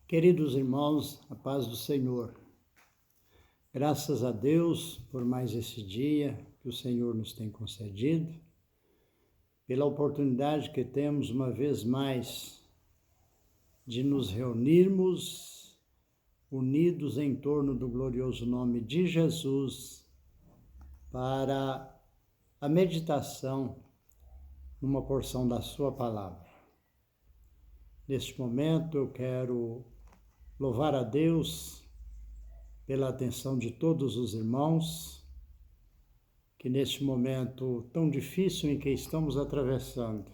Queridos irmãos, a paz do Senhor. Graças a Deus por mais esse dia que o Senhor nos tem concedido, pela oportunidade que temos uma vez mais de nos reunirmos unidos em torno do glorioso nome de Jesus para a meditação numa porção da sua palavra. Neste momento eu quero louvar a Deus pela atenção de todos os irmãos que neste momento tão difícil em que estamos atravessando,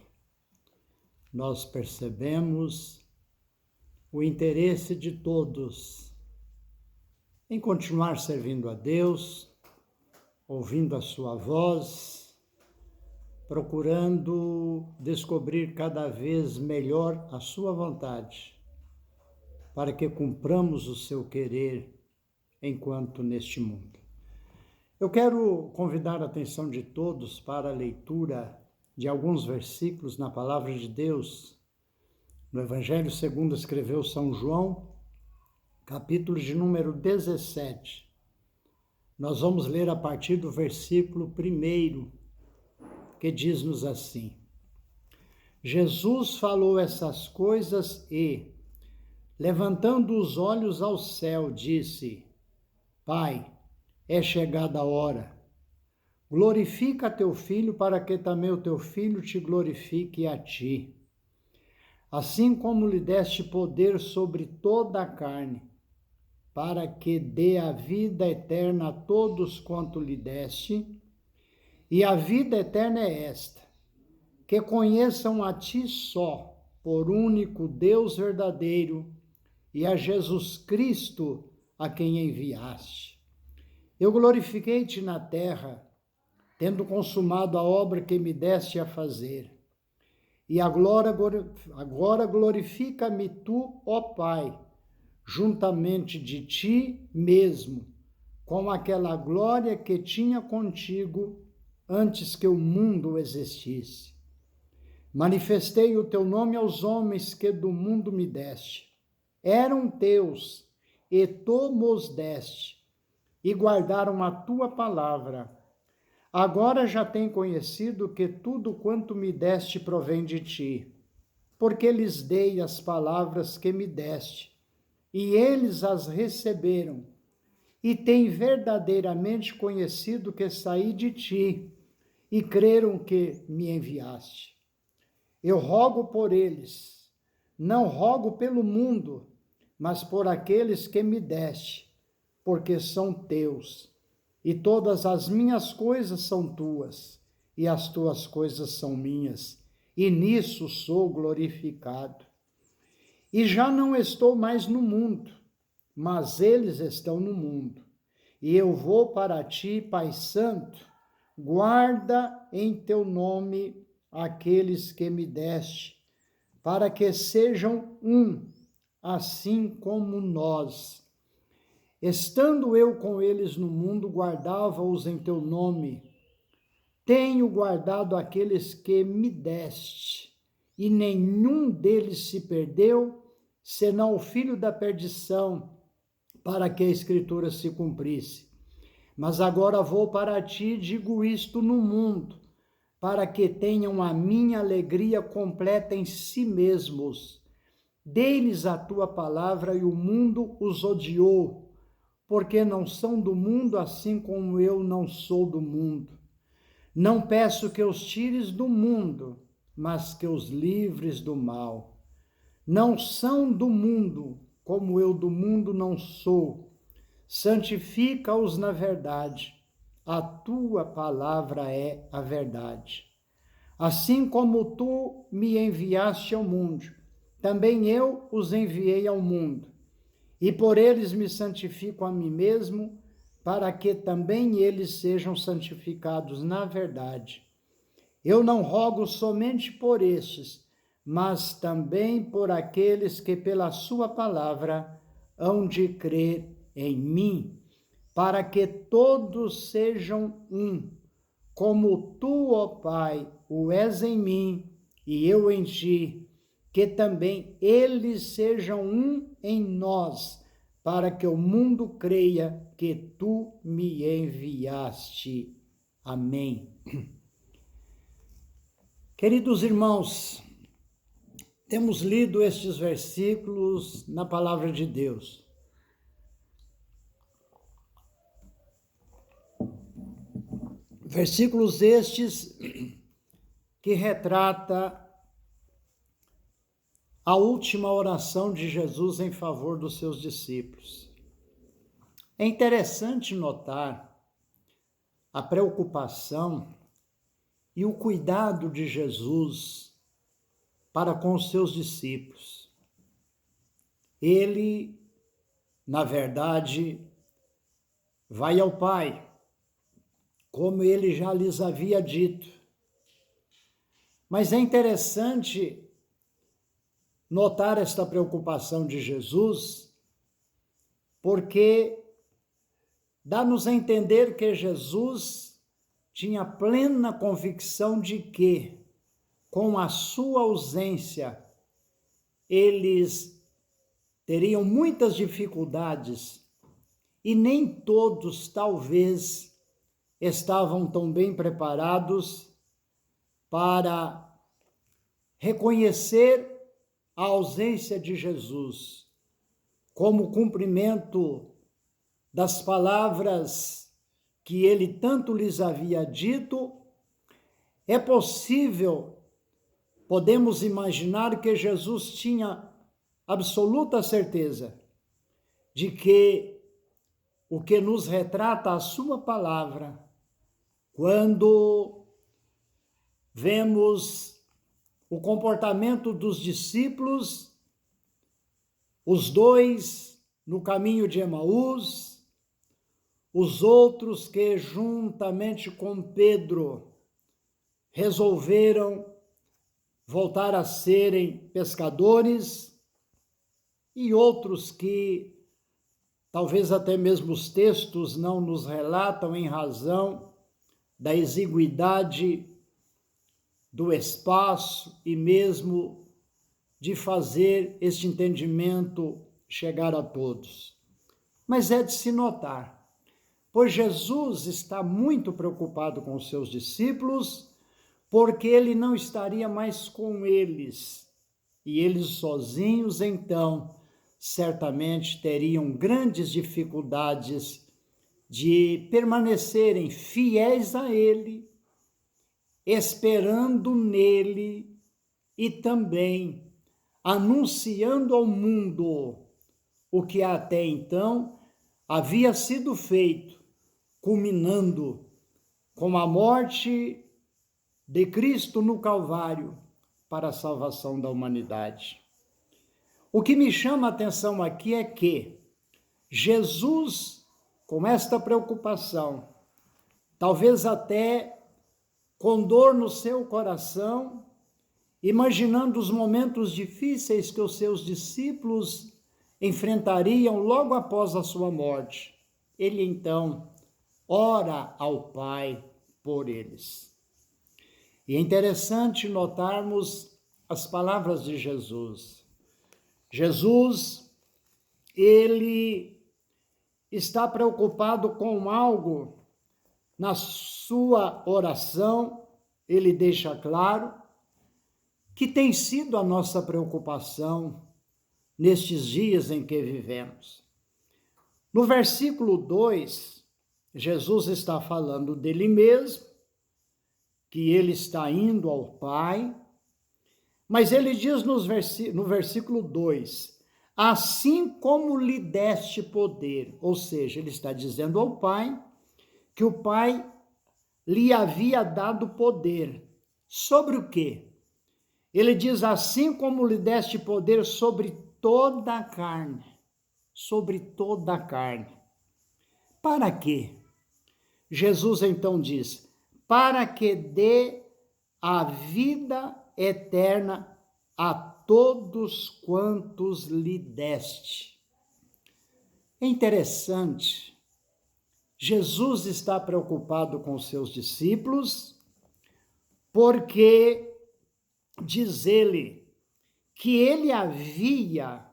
nós percebemos o interesse de todos em continuar servindo a Deus, ouvindo a sua voz, procurando descobrir cada vez melhor a sua vontade, para que cumpramos o seu querer enquanto neste mundo. Eu quero convidar a atenção de todos para a leitura de alguns versículos na Palavra de Deus, no Evangelho segundo escreveu São João, capítulo de número 17. Nós vamos ler a partir do versículo 1, que diz-nos assim: Jesus falou essas coisas e, levantando os olhos ao céu, disse: Pai, é chegada a hora. Glorifica teu Filho, para que também o teu Filho te glorifique a ti. Assim como lhe deste poder sobre toda a carne, para que dê a vida eterna a todos quanto lhe deste. E a vida eterna é esta, que conheçam a ti só, por único Deus verdadeiro, e a Jesus Cristo, a quem enviaste. Eu glorifiquei-te na terra, tendo consumado a obra que me deste a fazer. E agora glorifica-me tu, ó Pai, juntamente de ti mesmo, com aquela glória que tinha contigo antes que o mundo existisse. Manifestei o teu nome aos homens que do mundo me deste. Eram teus, e tu mos deste, e guardaram a tua palavra. Agora já têm conhecido que tudo quanto me deste provém de ti, porque lhes dei as palavras que me deste, e eles as receberam, e têm verdadeiramente conhecido que saí de ti, e creram que me enviaste. Eu rogo por eles, não rogo pelo mundo, mas por aqueles que me deste, porque são teus, e todas as minhas coisas são tuas, e as tuas coisas são minhas, e nisso sou glorificado. E já não estou mais no mundo, mas eles estão no mundo, e eu vou para ti, Pai Santo. Guarda em teu nome aqueles que me deste, para que sejam um, assim como nós. Estando eu com eles no mundo, guardava-os em teu nome. Tenho guardado aqueles que me deste, e nenhum deles se perdeu, senão o filho da perdição, para que a Escritura se cumprisse. Mas agora vou para ti e digo isto no mundo, para que tenham a minha alegria completa em si mesmos. Dei-lhes a tua palavra e o mundo os odiou, porque não são do mundo, assim como eu não sou do mundo. Não peço que os tires do mundo, mas que os livres do mal. Não são do mundo, como eu do mundo não sou. Santifica-os na verdade, a tua palavra é a verdade. Assim como tu me enviaste ao mundo, também eu os enviei ao mundo, e por eles me santifico a mim mesmo, para que também eles sejam santificados na verdade. Eu não rogo somente por estes, mas também por aqueles que pela sua palavra hão de crer em mim, para que todos sejam um, como tu, ó Pai, o és em mim e eu em ti, que também eles sejam um em nós, para que o mundo creia que tu me enviaste. Amém. Queridos irmãos, temos lido estes versículos na palavra de Deus. Versículos estes que retrata a última oração de Jesus em favor dos seus discípulos. É interessante notar a preocupação e o cuidado de Jesus para com os seus discípulos. Ele, na verdade, vai ao Pai, como ele já lhes havia dito. Mas é interessante notar esta preocupação de Jesus, porque dá-nos a entender que Jesus tinha plena convicção de que, com a sua ausência, eles teriam muitas dificuldades e nem todos, talvez, estavam tão bem preparados para reconhecer a ausência de Jesus como cumprimento das palavras que ele tanto lhes havia dito. É possível, podemos imaginar que Jesus tinha absoluta certeza de que o que nos retrata a sua palavra, quando vemos o comportamento dos discípulos, os dois no caminho de Emaús, os outros que, juntamente com Pedro, resolveram voltar a serem pescadores, e outros que talvez até mesmo os textos não nos relatam em razão da exiguidade do espaço e mesmo de fazer este entendimento chegar a todos. Mas é de se notar, pois Jesus está muito preocupado com os seus discípulos, porque ele não estaria mais com eles, e eles sozinhos, então, certamente teriam grandes dificuldades de permanecerem fiéis a ele, esperando nele e também anunciando ao mundo o que até então havia sido feito, culminando com a morte de Cristo no Calvário para a salvação da humanidade. O que me chama a atenção aqui é que Jesus, com esta preocupação, talvez até com dor no seu coração, imaginando os momentos difíceis que os seus discípulos enfrentariam logo após a sua morte, ele então ora ao Pai por eles. E é interessante notarmos as palavras de Jesus. Jesus, ele está preocupado com algo na sua oração, ele deixa claro que tem sido a nossa preocupação nestes dias em que vivemos. No versículo 2, Jesus está falando dele mesmo, que ele está indo ao Pai, mas ele diz no versículo 2, assim como lhe deste poder, ou seja, ele está dizendo ao Pai que o Pai lhe havia dado poder. Sobre o quê? Ele diz, assim como lhe deste poder sobre toda a carne. Sobre toda a carne. Para quê? Jesus então diz, para que dê a vida eterna a todos quantos lhe deste. É interessante, Jesus está preocupado com seus discípulos, porque diz ele que ele havia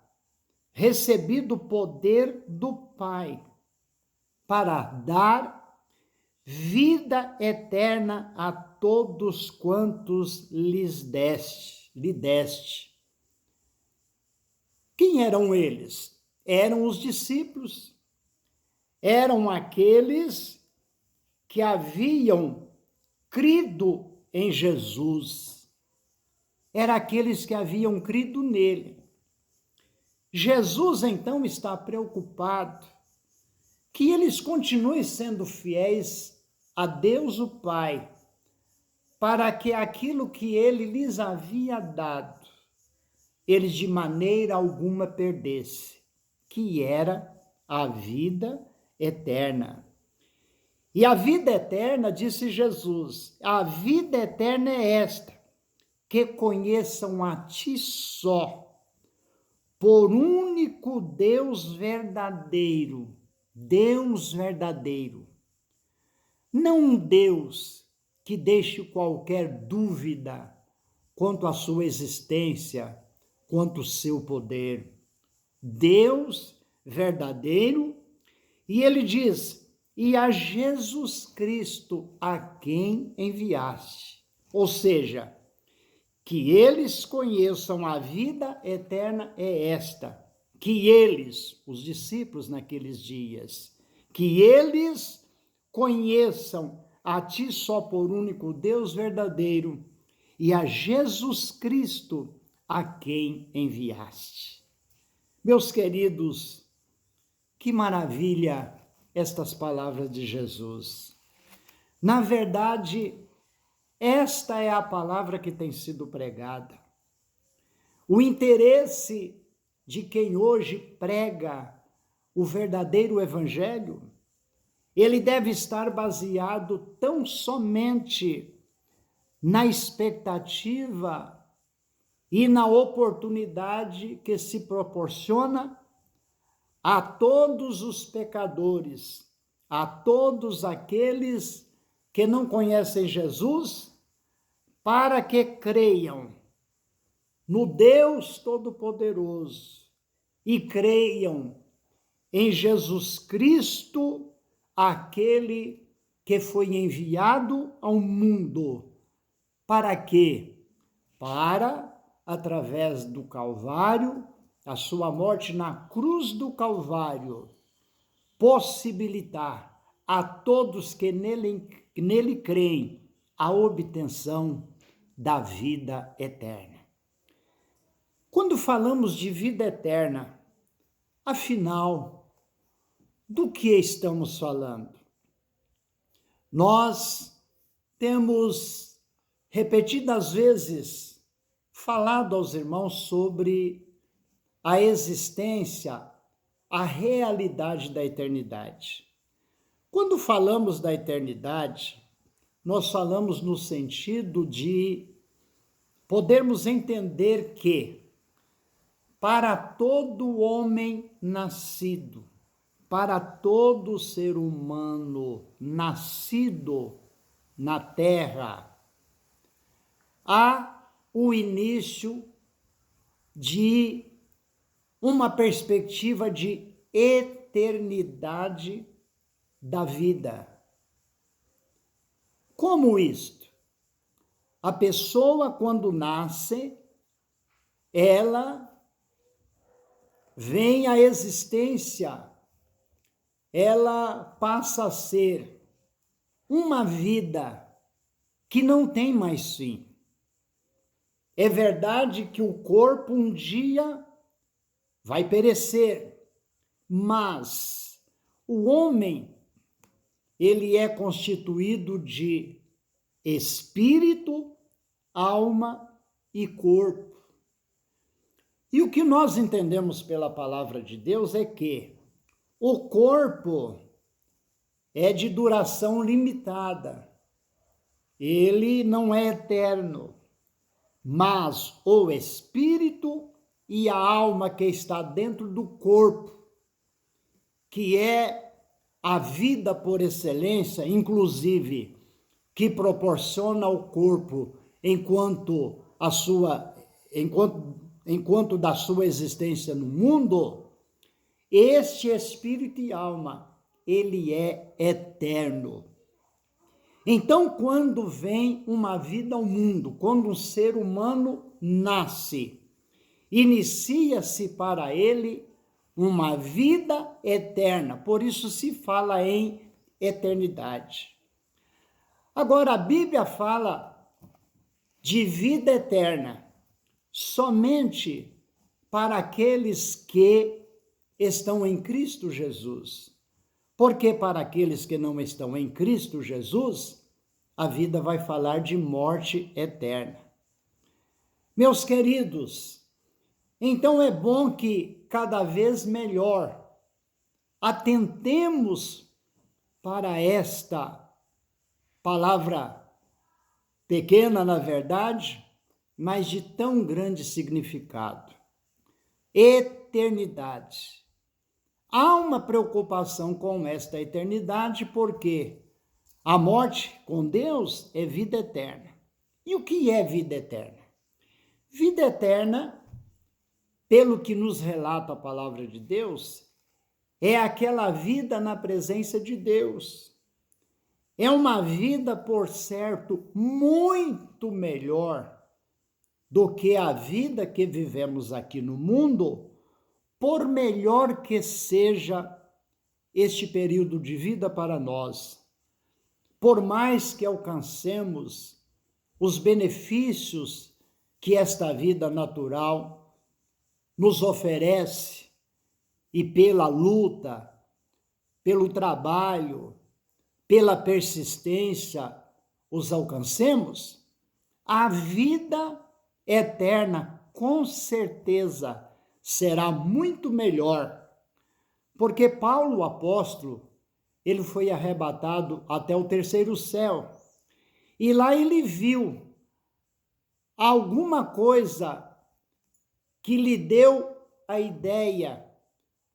recebido o poder do Pai para dar vida eterna a todos quantos lhe deste. Quem eram eles? Eram os discípulos, eram aqueles que haviam crido em Jesus, eram aqueles que haviam crido nele. Jesus, então, está preocupado que eles continuem sendo fiéis a Deus o Pai, para que aquilo que ele lhes havia dado, eles de maneira alguma perdessem, que era a vida eterna. E a vida eterna, disse Jesus, a vida eterna é esta, que conheçam a ti só, por único Deus verdadeiro, não um Deus que deixe qualquer dúvida quanto à sua existência, quanto ao seu poder. Deus verdadeiro, e ele diz, e a Jesus Cristo a quem enviaste. Ou seja, que eles conheçam a vida eterna é esta, que eles, os discípulos naqueles dias, que eles conheçam a ti só por único Deus verdadeiro e a Jesus Cristo a quem enviaste. Meus queridos, que maravilha estas palavras de Jesus. Na verdade, esta é a palavra que tem sido pregada. O interesse de quem hoje prega o verdadeiro evangelho, ele deve estar baseado tão somente na expectativa e na oportunidade que se proporciona a todos os pecadores, a todos aqueles que não conhecem Jesus, para que creiam no Deus Todo-Poderoso e creiam em Jesus Cristo, aquele que foi enviado ao mundo. Para quê? Para, através do Calvário, a sua morte na cruz do Calvário, possibilitar a todos que nele creem a obtenção da vida eterna. Quando falamos de vida eterna, afinal, do que estamos falando? Nós temos repetidas vezes falado aos irmãos sobre a existência, a realidade da eternidade. Quando falamos da eternidade, nós falamos no sentido de podermos entender que, para todo homem nascido, para todo ser humano nascido na terra, há o início de uma perspectiva de eternidade da vida. Como isto? A pessoa, quando nasce, ela vem à existência, ela passa a ser uma vida que não tem mais fim. É verdade que o corpo um dia vai perecer, mas o homem, ele é constituído de espírito, alma e corpo. E o que nós entendemos pela palavra de Deus é que o corpo é de duração limitada, ele não é eterno, mas o espírito e a alma que está dentro do corpo, que é a vida por excelência, inclusive, que proporciona ao corpo enquanto enquanto da sua existência no mundo, este espírito e alma, ele é eterno. Então, quando vem uma vida ao mundo, quando um ser humano nasce, inicia-se para ele uma vida eterna. Por isso se fala em eternidade. Agora, a Bíblia fala de vida eterna somente para aqueles que estão em Cristo Jesus. Porque para aqueles que não estão em Cristo Jesus, a vida vai falar de morte eterna. Meus queridos, então é bom que cada vez melhor atentemos para esta palavra pequena, na verdade, mas de tão grande significado. Eternidade. Há uma preocupação com esta eternidade, porque a morte com Deus é vida eterna. E o que é vida eterna? Vida eterna, pelo que nos relata a palavra de Deus, é aquela vida na presença de Deus. É uma vida, por certo, muito melhor do que a vida que vivemos aqui no mundo, por melhor que seja este período de vida para nós. Por mais que alcancemos os benefícios que esta vida natural nos oferece, e pela luta, pelo trabalho, pela persistência os alcancemos, a vida eterna, com certeza, será muito melhor, porque Paulo, o apóstolo, ele foi arrebatado até o terceiro céu, e lá ele viu alguma coisa que lhe deu a ideia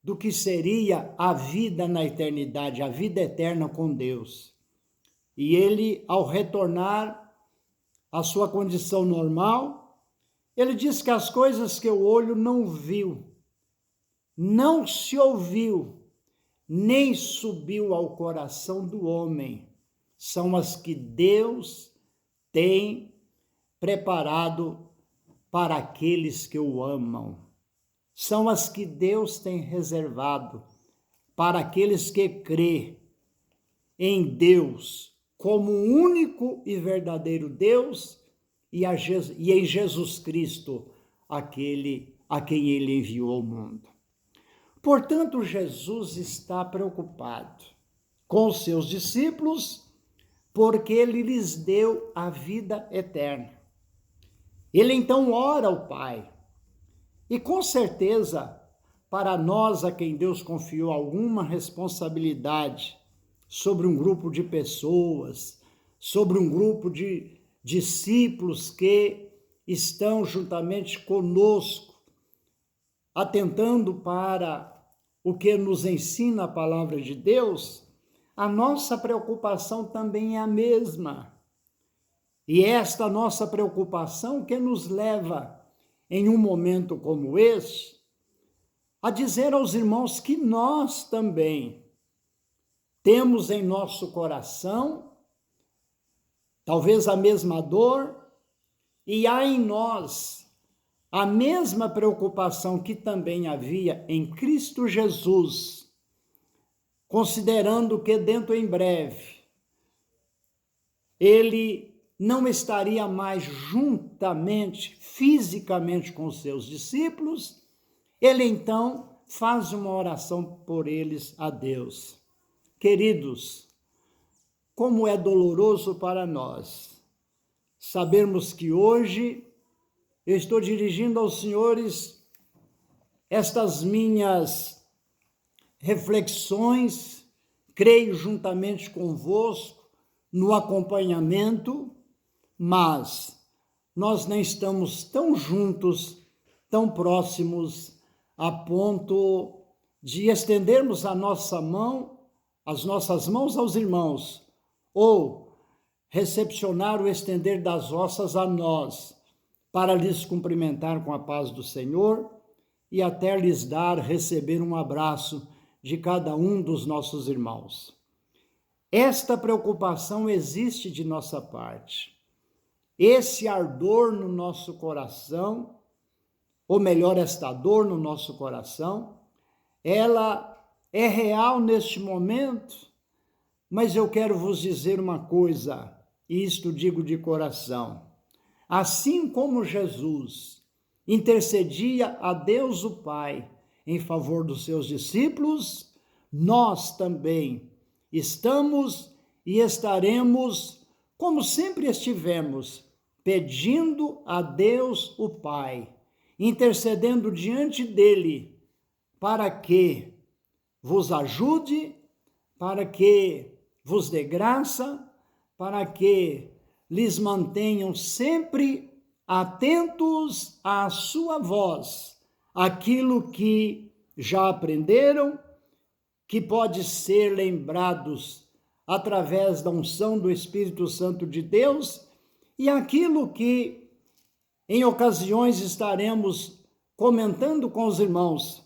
do que seria a vida na eternidade, a vida eterna com Deus. E ele, ao retornar à sua condição normal, ele diz que as coisas que o olho não viu, não se ouviu, nem subiu ao coração do homem, são as que Deus tem preparado para aqueles que o amam. São as que Deus tem reservado para aqueles que crê em Deus como o único e verdadeiro Deus e em Jesus Cristo, aquele a quem ele enviou ao mundo. Portanto, Jesus está preocupado com os seus discípulos, porque ele lhes deu a vida eterna. Ele então ora ao Pai. E com certeza, para nós a quem Deus confiou alguma responsabilidade sobre um grupo de pessoas, sobre um grupo de discípulos que estão juntamente conosco, atentando para o que nos ensina a palavra de Deus, a nossa preocupação também é a mesma. E esta nossa preocupação que nos leva, em um momento como este, a dizer aos irmãos que nós também temos em nosso coração talvez a mesma dor, e há em nós a mesma preocupação que também havia em Cristo Jesus, considerando que dentro em breve ele não estaria mais juntamente, fisicamente com os seus discípulos, ele então faz uma oração por eles a Deus. Queridos, como é doloroso para nós sabermos que hoje eu estou dirigindo aos senhores estas minhas reflexões, creio juntamente convosco no acompanhamento, mas nós nem estamos tão juntos, tão próximos, a ponto de estendermos a nossa mão, as nossas mãos aos irmãos, ou recepcionar o estender das vossas a nós, para lhes cumprimentar com a paz do Senhor e até lhes receber um abraço de cada um dos nossos irmãos. Esta preocupação existe de nossa parte. Esse ardor no nosso coração, ou melhor, esta dor no nosso coração, ela é real neste momento, mas eu quero vos dizer uma coisa, e isto digo de coração. Assim como Jesus intercedia a Deus o Pai em favor dos seus discípulos, nós também estamos e estaremos, como sempre estivemos, pedindo a Deus o Pai, intercedendo diante dele, para que vos ajude, para que vos dê graça, para que lhes mantenham sempre atentos à sua voz, aquilo que já aprenderam, que pode ser lembrados através da unção do Espírito Santo de Deus, e aquilo que em ocasiões estaremos comentando com os irmãos,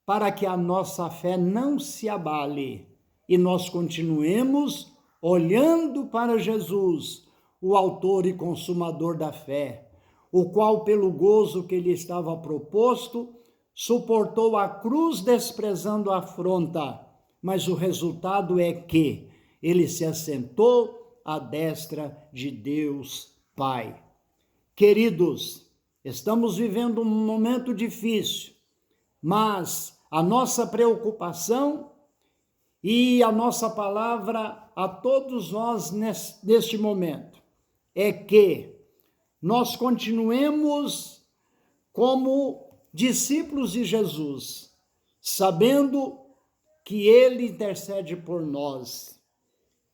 para que a nossa fé não se abale e nós continuemos olhando para Jesus, o autor e consumador da fé, o qual, pelo gozo que lhe estava proposto, suportou a cruz desprezando a afronta, mas o resultado é que ele se assentou à destra de Deus Pai. Queridos, estamos vivendo um momento difícil, mas a nossa preocupação e a nossa palavra a todos nós neste momento é que nós continuemos como discípulos de Jesus, sabendo que Ele intercede por nós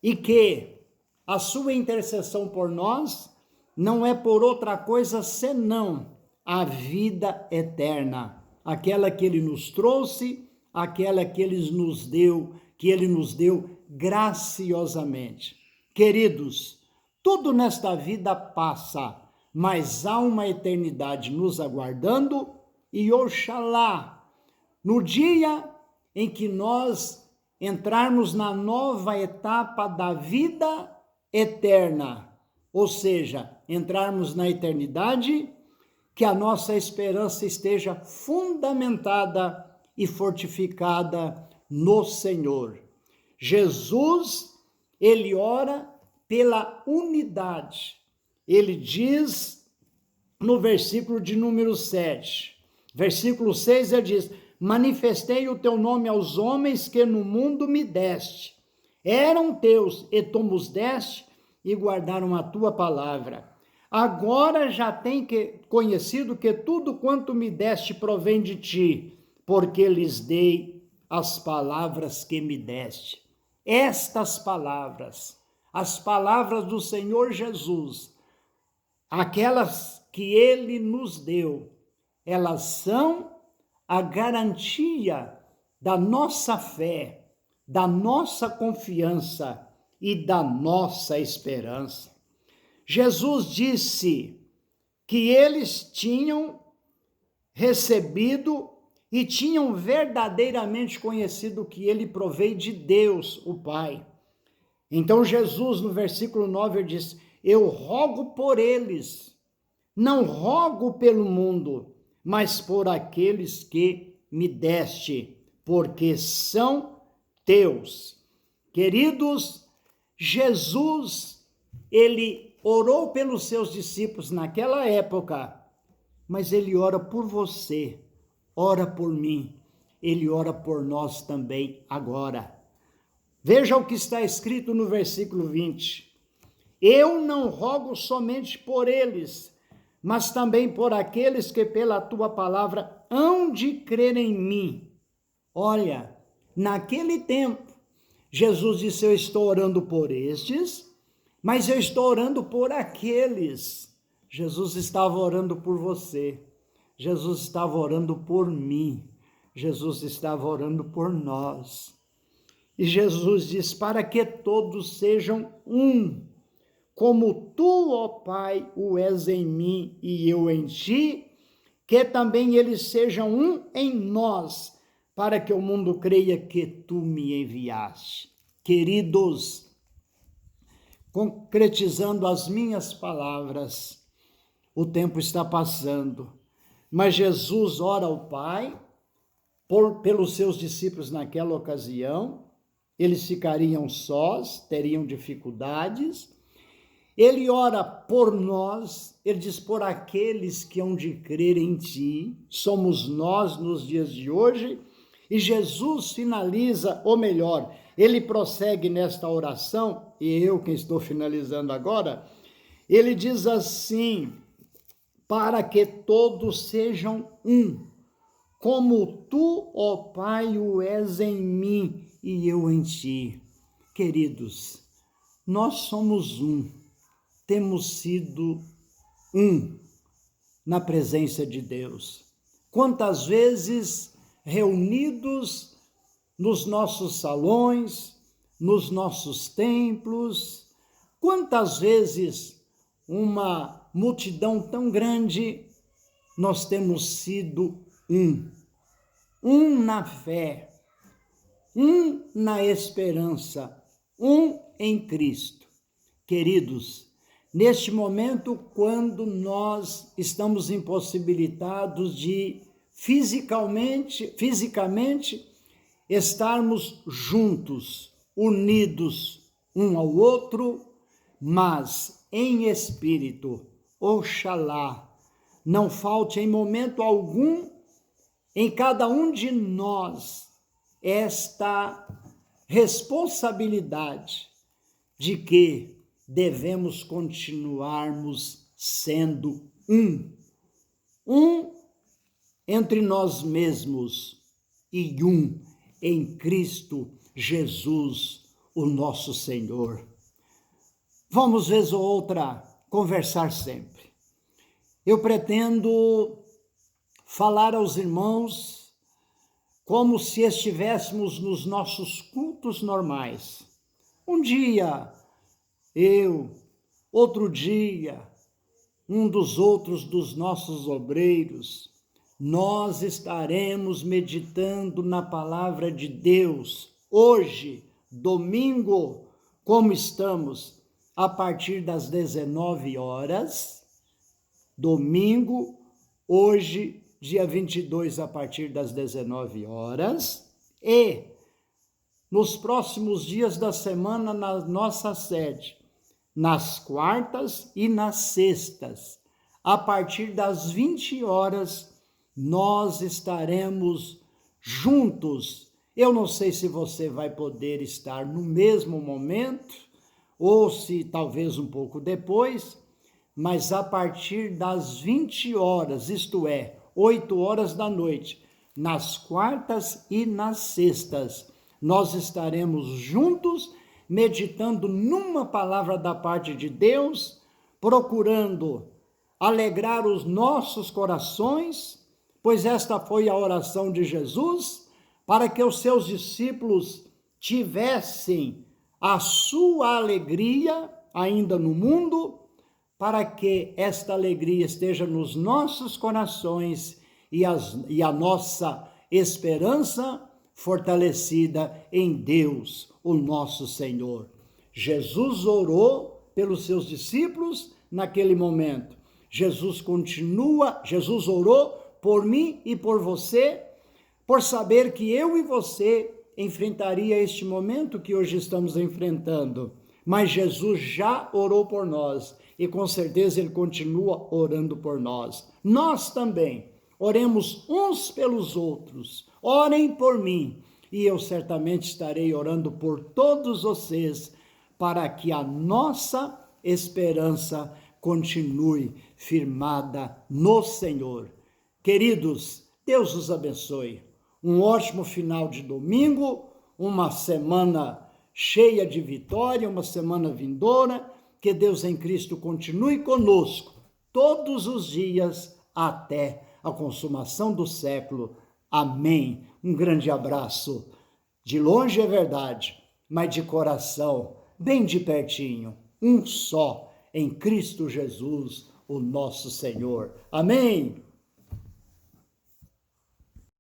e que a sua intercessão por nós não é por outra coisa senão a vida eterna, aquela que Ele nos trouxe, aquela que Ele nos deu graciosamente. Queridos, tudo nesta vida passa, mas há uma eternidade nos aguardando e oxalá, no dia em que nós entrarmos na nova etapa da vida eterna, ou seja, entrarmos na eternidade, que a nossa esperança esteja fundamentada e fortificada no Senhor. Jesus, ele ora pela unidade. Ele diz no versículo de número 7, versículo 6, ele diz: manifestei o teu nome aos homens que no mundo me deste. Eram teus e tu os deste e guardaram a tua palavra. Agora já tem conhecido que tudo quanto me deste provém de ti, porque lhes dei as palavras que me deste. Estas palavras, as palavras do Senhor Jesus, aquelas que ele nos deu, elas são a garantia da nossa fé, da nossa confiança e da nossa esperança. Jesus disse que eles tinham recebido e tinham verdadeiramente conhecido que ele provém de Deus, o Pai. Então Jesus, no versículo 9, ele diz: eu rogo por eles, não rogo pelo mundo, mas por aqueles que me deste, porque são teus. Queridos, Jesus, ele orou pelos seus discípulos naquela época, mas ele ora por você, ora por mim, ele ora por nós também agora. Veja o que está escrito no versículo 20. Eu não rogo somente por eles, mas também por aqueles que pela tua palavra hão de crer em mim. Olha, naquele tempo, Jesus disse: eu estou orando por estes, mas eu estou orando por aqueles. Jesus estava orando por você, Jesus estava orando por mim, Jesus estava orando por nós. E Jesus diz: para que todos sejam um, como tu, ó Pai, o és em mim e eu em ti, que também eles sejam um em nós, para que o mundo creia que tu me enviaste. Queridos, concretizando as minhas palavras, o tempo está passando, mas Jesus ora ao Pai pelos seus discípulos naquela ocasião. Eles ficariam sós, teriam dificuldades. Ele ora por nós, ele diz por aqueles que hão de crer em ti, somos nós nos dias de hoje, e Jesus finaliza, ou melhor, ele prossegue nesta oração, e eu quem estou finalizando agora, ele diz assim, para que todos sejam um, como tu, ó Pai, o és em mim e eu em ti. Queridos, nós somos um, temos sido um na presença de Deus. Quantas vezes reunidos nos nossos salões, nos nossos templos, quantas vezes uma multidão tão grande, nós temos sido um na fé, um na esperança, um em Cristo. Queridos, neste momento, quando nós estamos impossibilitados de fisicamente estarmos juntos, unidos um ao outro, mas em espírito, oxalá, não falte em momento algum em cada um de nós esta responsabilidade de que devemos continuarmos sendo um entre nós mesmos e um em Cristo Jesus, o nosso Senhor. Vamos, vez ou outra, conversar sempre. Eu pretendo falar aos irmãos como se estivéssemos nos nossos cultos normais. Um dia eu, outro dia um dos outros dos nossos obreiros, nós estaremos meditando na palavra de Deus. Hoje, domingo, como estamos, a partir das 19 horas, domingo, hoje, dia 22, a partir das 19 horas, e nos próximos dias da semana na nossa sede, nas quartas e nas sextas, a partir das 20 horas, nós estaremos juntos. Eu não sei se você vai poder estar no mesmo momento, ou se talvez um pouco depois, mas a partir das 20 horas, isto é, 8 horas da noite, nas quartas e nas sextas, nós estaremos juntos, meditando numa palavra da parte de Deus, procurando alegrar os nossos corações, pois esta foi a oração de Jesus, para que os seus discípulos tivessem a sua alegria ainda no mundo, para que esta alegria esteja nos nossos corações e a nossa esperança fortalecida em Deus, o nosso Senhor. Jesus orou pelos seus discípulos naquele momento. Jesus orou por mim e por você, por saber que eu e você enfrentaria este momento que hoje estamos enfrentando. Mas Jesus já orou por nós e com certeza Ele continua orando por nós. Nós também oremos uns pelos outros. Orem por mim e eu certamente estarei orando por todos vocês para que a nossa esperança continue firmada no Senhor. Queridos, Deus os abençoe. Um ótimo final de domingo, uma semana cheia de vitória, uma semana vindoura. Que Deus em Cristo continue conosco todos os dias até a consumação do século. Amém. Um grande abraço. De longe é verdade, mas de coração, bem de pertinho. um só, em Cristo Jesus, o nosso Senhor. Amém?